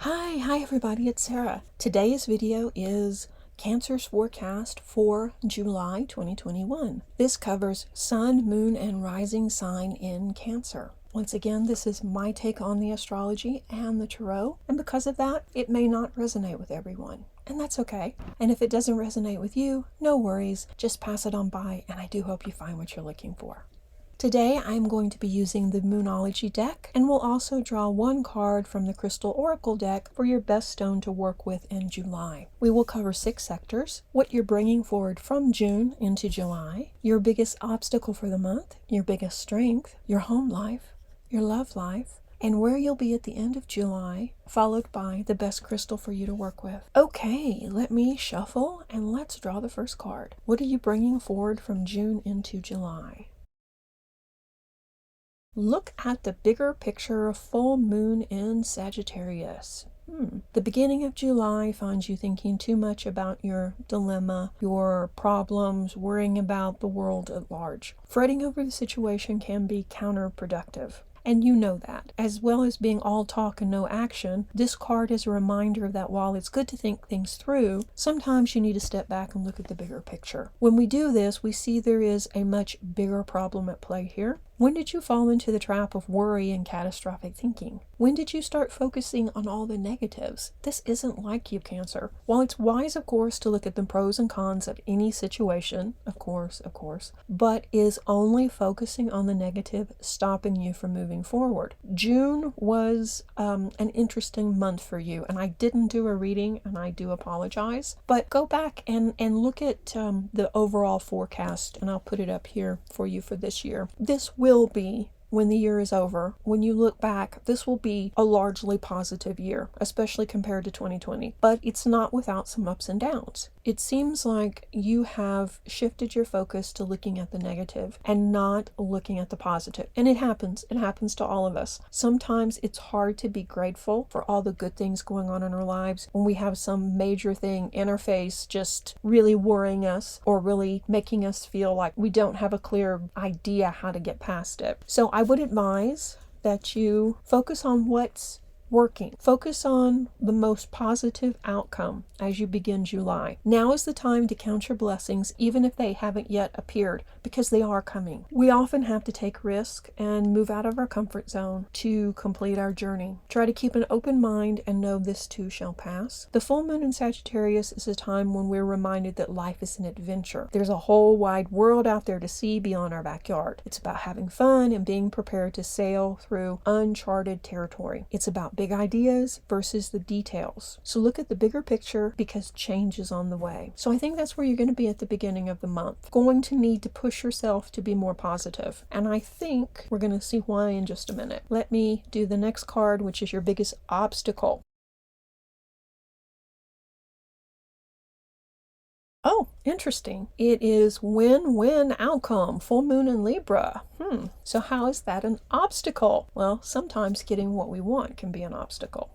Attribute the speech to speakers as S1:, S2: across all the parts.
S1: Hi everybody, it's Sarah. Today's video is Cancer's forecast for July 2021. This covers Sun, Moon, and Rising sign in Cancer. Once again, this is my take on the astrology and the tarot, and because of that, it may not resonate with everyone. And that's okay. And if it doesn't resonate with you, no worries, just pass it on by, and I do hope you find what you're looking for. Today I'm going to be using the Moonology deck, and we'll also draw one card from the Crystal Oracle deck for your best stone to work with in July. We will cover 6 sectors, what you're bringing forward from June into July, your biggest obstacle for the month, your biggest strength, your home life, your love life, and where you'll be at the end of July, followed by the best crystal for you to work with. Okay, let me shuffle and let's draw the first card. What are you bringing forward from June into July? Look at the bigger picture of full moon in Sagittarius. The beginning of July finds you thinking too much about your dilemma, your problems, worrying about the world at large. Fretting over the situation can be counterproductive. And you know that. As well as being all talk and no action, this card is a reminder that while it's good to think things through, sometimes you need to step back and look at the bigger picture. When we do this, we see there is a much bigger problem at play here. When did you fall into the trap of worry and catastrophic thinking? When did you start focusing on all the negatives? This isn't like you, Cancer. While it's wise, of course, to look at the pros and cons of any situation, of course, but is only focusing on the negative stopping you from moving forward? June was an interesting month for you, and I didn't do a reading, and I do apologize, but go back and look at the overall forecast, and I'll put it up here for you for this year. This will be, when the year is over, when you look back, this will be a largely positive year, especially compared to 2020. But it's not without some ups and downs. It seems like you have shifted your focus to looking at the negative and not looking at the positive. And it happens. It happens to all of us. Sometimes it's hard to be grateful for all the good things going on in our lives when we have some major thing in our face just really worrying us or really making us feel like we don't have a clear idea how to get past it. So I would advise that you focus on what's working. Focus on the most positive outcome as you begin July. Now is the time to count your blessings, even if they haven't yet appeared, because they are coming. We often have to take risk and move out of our comfort zone to complete our journey. Try to keep an open mind and know this too shall pass. The full moon in Sagittarius is a time when we're reminded that life is an adventure. There's a whole wide world out there to see beyond our backyard. It's about having fun and being prepared to sail through uncharted territory. It's about big ideas versus the details. So look at the bigger picture because change is on the way. So I think that's where you're going to be at the beginning of the month. Going to need to push yourself to be more positive. And I think we're going to see why in just a minute. Let me do the next card, which is your biggest obstacle. Oh, interesting. It is win-win outcome. Full moon in Libra. So how is that an obstacle? Well, sometimes getting what we want can be an obstacle.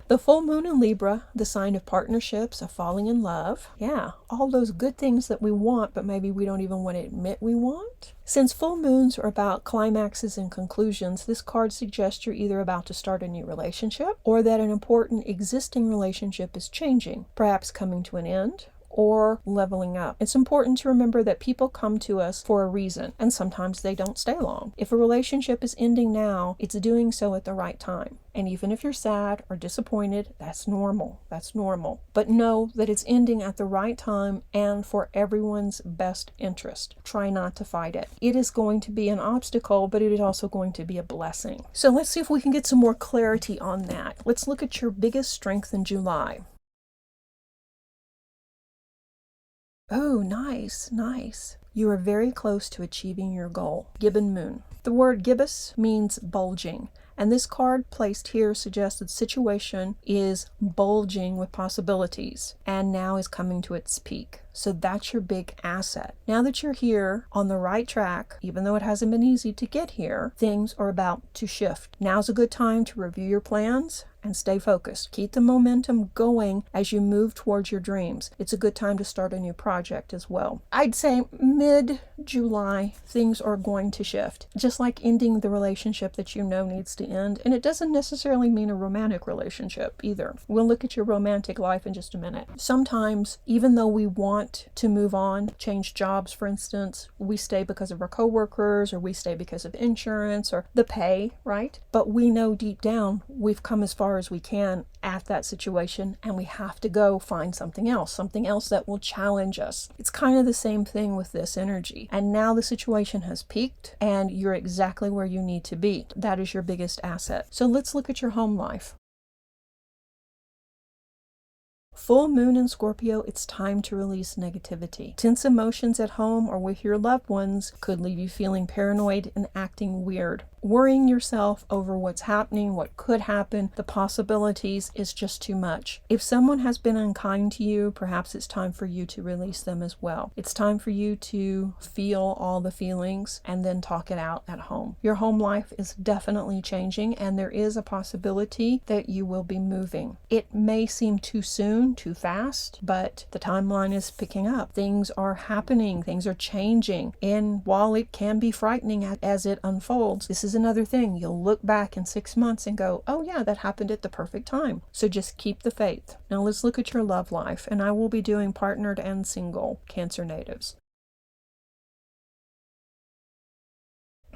S1: The full moon in Libra, the sign of partnerships, of falling in love. Yeah, all those good things that we want, but maybe we don't even want to admit we want. Since full moons are about climaxes and conclusions, this card suggests you're either about to start a new relationship or that an important existing relationship is changing, perhaps coming to an end, or leveling up. It's important to remember that people come to us for a reason, and sometimes they don't stay long. If a relationship is ending now, it's doing so at the right time. And even if you're sad or disappointed, that's normal. That's normal. But know that it's ending at the right time and for everyone's best interest. Try not to fight it. It is going to be an obstacle, but it is also going to be a blessing. So let's see if we can get some more clarity on that. Let's look at your biggest strength in July. Oh, nice. You are very close to achieving your goal. Gibbon moon. The word gibbous means bulging, and this card placed here suggests that the situation is bulging with possibilities and now is coming to its peak. So that's your big asset. Now that you're here on the right track, even though it hasn't been easy to get here, things are about to shift. Now's a good time to review your plans and stay focused. Keep the momentum going as you move towards your dreams. It's a good time to start a new project as well. I'd say mid-July, things are going to shift. Just like ending the relationship that you know needs to end. And it doesn't necessarily mean a romantic relationship either. We'll look at your romantic life in just a minute. Sometimes, even though we want to move on, change jobs, for instance, we stay because of our coworkers, or we stay because of insurance or the pay, right? But we know deep down we've come as far as we can at that situation, and we have to go find something else that will challenge us. It's kind of the same thing with this energy. And now the situation has peaked and you're exactly where you need to be. That is your biggest asset. So let's look at your home life. Full moon in Scorpio, it's time to release negativity. Tense emotions at home or with your loved ones could leave you feeling paranoid and acting weird. Worrying yourself over what's happening, what could happen, the possibilities is just too much. If someone has been unkind to you, perhaps it's time for you to release them as well. It's time for you to feel all the feelings and then talk it out at home. Your home life is definitely changing, and there is a possibility that you will be moving. It may seem too soon, too fast, but the timeline is picking up. Things are happening, things are changing, and while it can be frightening as it unfolds, this is another thing. You'll look back in 6 months and go, oh yeah, that happened at the perfect time. So just keep the faith. Now let's look at your love life, and I will be doing partnered and single Cancer natives.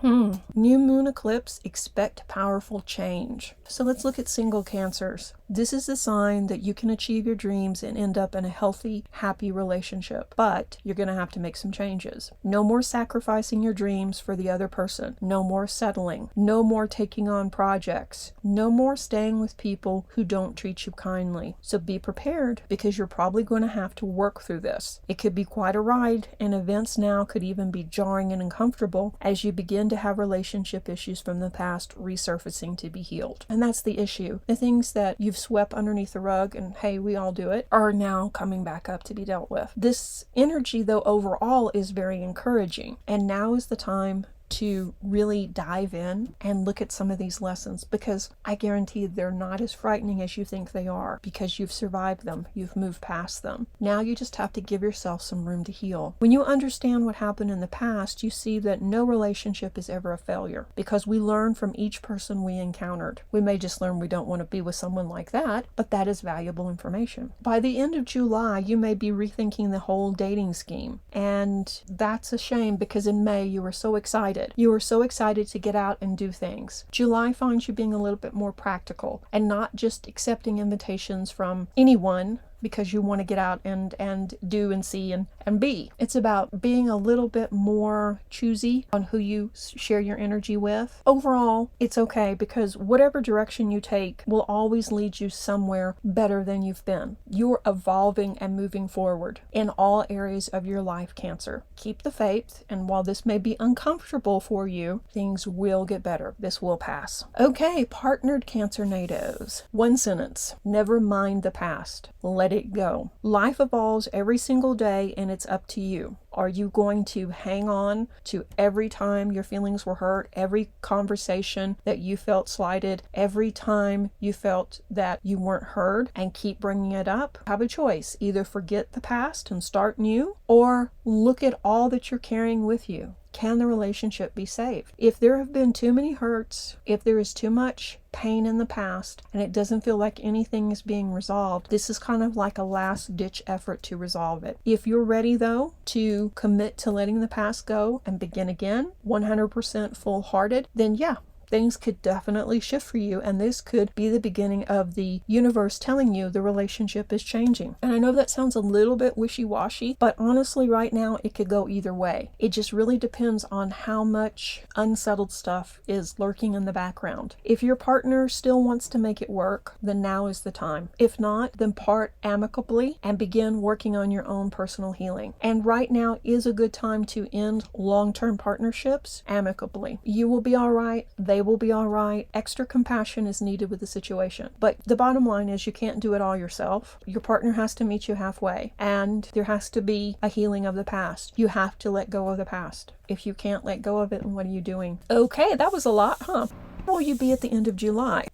S1: New moon eclipse, expect powerful change. So let's look at single Cancers. This is the sign that you can achieve your dreams and end up in a healthy, happy relationship. But you're going to have to make some changes. No more sacrificing your dreams for the other person. No more settling. No more taking on projects. No more staying with people who don't treat you kindly. So be prepared, because you're probably going to have to work through this. It could be quite a ride, and events now could even be jarring and uncomfortable as you begin to have relationship issues from the past resurfacing to be healed. And that's the issue. The things that you've swept underneath the rug, and hey, we all do it, are now coming back up to be dealt with. This energy, though, overall is very encouraging. And now is the time to really dive in and look at some of these lessons, because I guarantee they're not as frightening as you think they are, because you've survived them, you've moved past them. Now you just have to give yourself some room to heal. When you understand what happened in the past, you see that no relationship is ever a failure, because we learn from each person we encountered. We may just learn we don't want to be with someone like that, but that is valuable information. By the end of July, you may be rethinking the whole dating scheme, and that's a shame, because in May you were so excited. You were so excited to get out and do things. July finds you being a little bit more practical and not just accepting invitations from anyone because you want to get out and do and see and be. It's about being a little bit more choosy on who you share your energy with. Overall, it's okay, because whatever direction you take will always lead you somewhere better than you've been. You're evolving and moving forward in all areas of your life, Cancer. Keep the faith, and while this may be uncomfortable for you, things will get better. This will pass. Okay, partnered Cancer natives. One sentence: never mind the past. Let it go. Life evolves every single day, and it's up to you. Are you going to hang on to every time your feelings were hurt, every conversation that you felt slighted, every time you felt that you weren't heard, and keep bringing it up? Have a choice. Either forget the past and start new, or look at all that you're carrying with you. Can the relationship be saved? If there have been too many hurts, if there is too much pain in the past, and it doesn't feel like anything is being resolved, this is kind of like a last-ditch effort to resolve it. If you're ready, though, to commit to letting the past go and begin again, 100% full-hearted, then yeah, things could definitely shift for you, and this could be the beginning of the universe telling you the relationship is changing. And I know that sounds a little bit wishy-washy, but honestly right now it could go either way. It just really depends on how much unsettled stuff is lurking in the background. If your partner still wants to make it work, then now is the time. If not, then part amicably and begin working on your own personal healing. And right now is a good time to end long-term partnerships amicably. You will be all right. They will be all right. Extra compassion is needed with the situation. But the bottom line is you can't do it all yourself. Your partner has to meet you halfway, and there has to be a healing of the past. You have to let go of the past. If you can't let go of it, then what are you doing? Okay, that was a lot, huh? Where will you be at the end of July?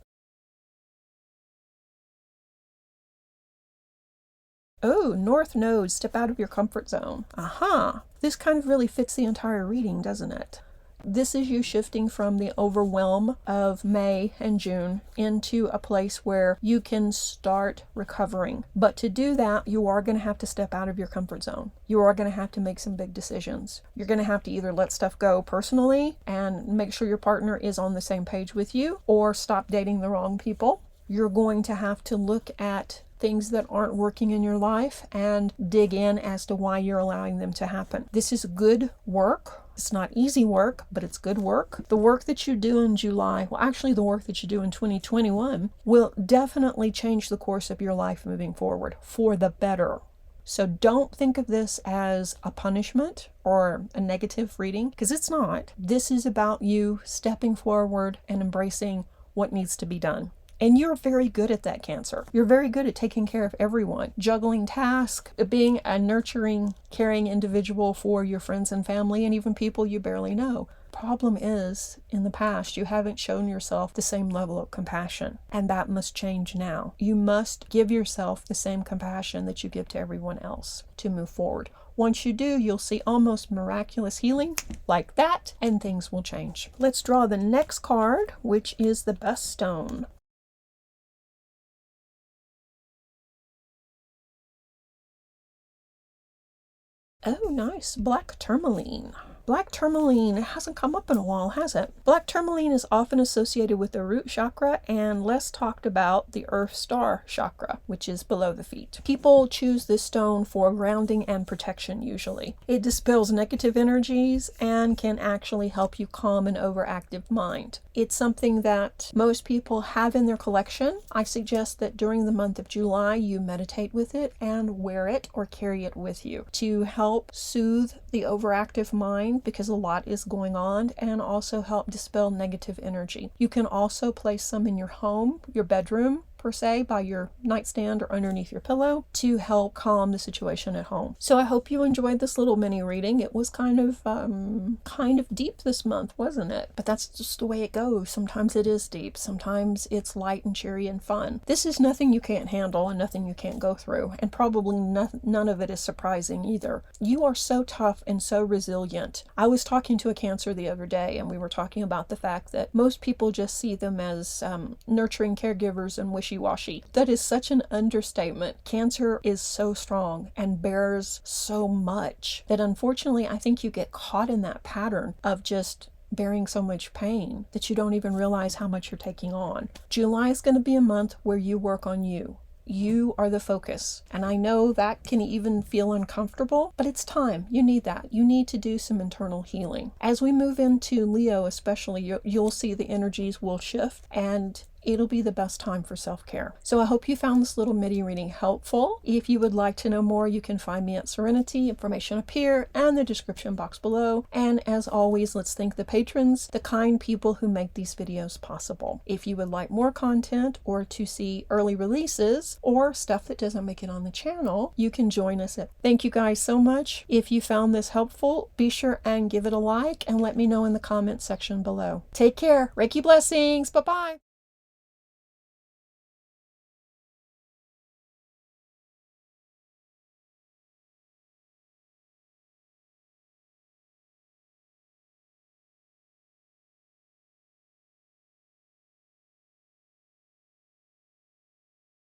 S1: Oh, North Node, step out of your comfort zone. Aha! This kind of really fits the entire reading, doesn't it? This is you shifting from the overwhelm of May and June into a place where you can start recovering. But to do that, you are going to have to step out of your comfort zone. You are going to have to make some big decisions. You're going to have to either let stuff go personally and make sure your partner is on the same page with you, or stop dating the wrong people. You're going to have to look at things that aren't working in your life and dig in as to why you're allowing them to happen. This is good work. It's not easy work, but it's good work. The work that you do in July, well, actually the work that you do in 2021 will definitely change the course of your life moving forward for the better. So don't think of this as a punishment or a negative reading, because it's not. This is about you stepping forward and embracing what needs to be done. And you're very good at that, Cancer. You're very good at taking care of everyone, juggling tasks, being a nurturing, caring individual for your friends and family and even people you barely know. Problem is, in the past, you haven't shown yourself the same level of compassion, and that must change now. You must give yourself the same compassion that you give to everyone else to move forward. Once you do, you'll see almost miraculous healing like that, and things will change. Let's draw the next card, which is the Best Stone. Oh, nice. Black tourmaline. Black tourmaline hasn't come up in a while, has it? Black tourmaline is often associated with the root chakra and less talked about the earth star chakra, which is below the feet. People choose this stone for grounding and protection usually. It dispels negative energies and can actually help you calm an overactive mind. It's something that most people have in their collection. I suggest that during the month of July you meditate with it and wear it or carry it with you to help soothe the overactive mind, because a lot is going on, and also help dispel negative energy. You can also place some in your home, your bedroom per se, by your nightstand or underneath your pillow to help calm the situation at home. So I hope you enjoyed this little mini reading. It was kind of deep this month, wasn't it? But that's just the way it goes. Sometimes it is deep. Sometimes it's light and cheery and fun. This is nothing you can't handle and nothing you can't go through, and probably none of it is surprising either. You are so tough and so resilient. I was talking to a Cancer the other day, and we were talking about the fact that most people just see them as nurturing caregivers and wishy-washy. That is such an understatement. Cancer is so strong and bears so much that unfortunately I think you get caught in that pattern of just bearing so much pain that you don't even realize how much you're taking on. July is going to be a month where you work on you. You are the focus. And I know that can even feel uncomfortable, but it's time. You need that. You need to do some internal healing. As we move into Leo especially, you'll see the energies will shift, and it'll be the best time for self-care. So I hope you found this little mini reading helpful. If you would like to know more, you can find me at Serenity. Information up here and the description box below. And as always, let's thank the patrons, the kind people who make these videos possible. If you would like more content or to see early releases or stuff that doesn't make it on the channel, you can join us at. Thank you guys so much. If you found this helpful, be sure and give it a like and let me know in the comment section below. Take care. Reiki blessings. Bye-bye.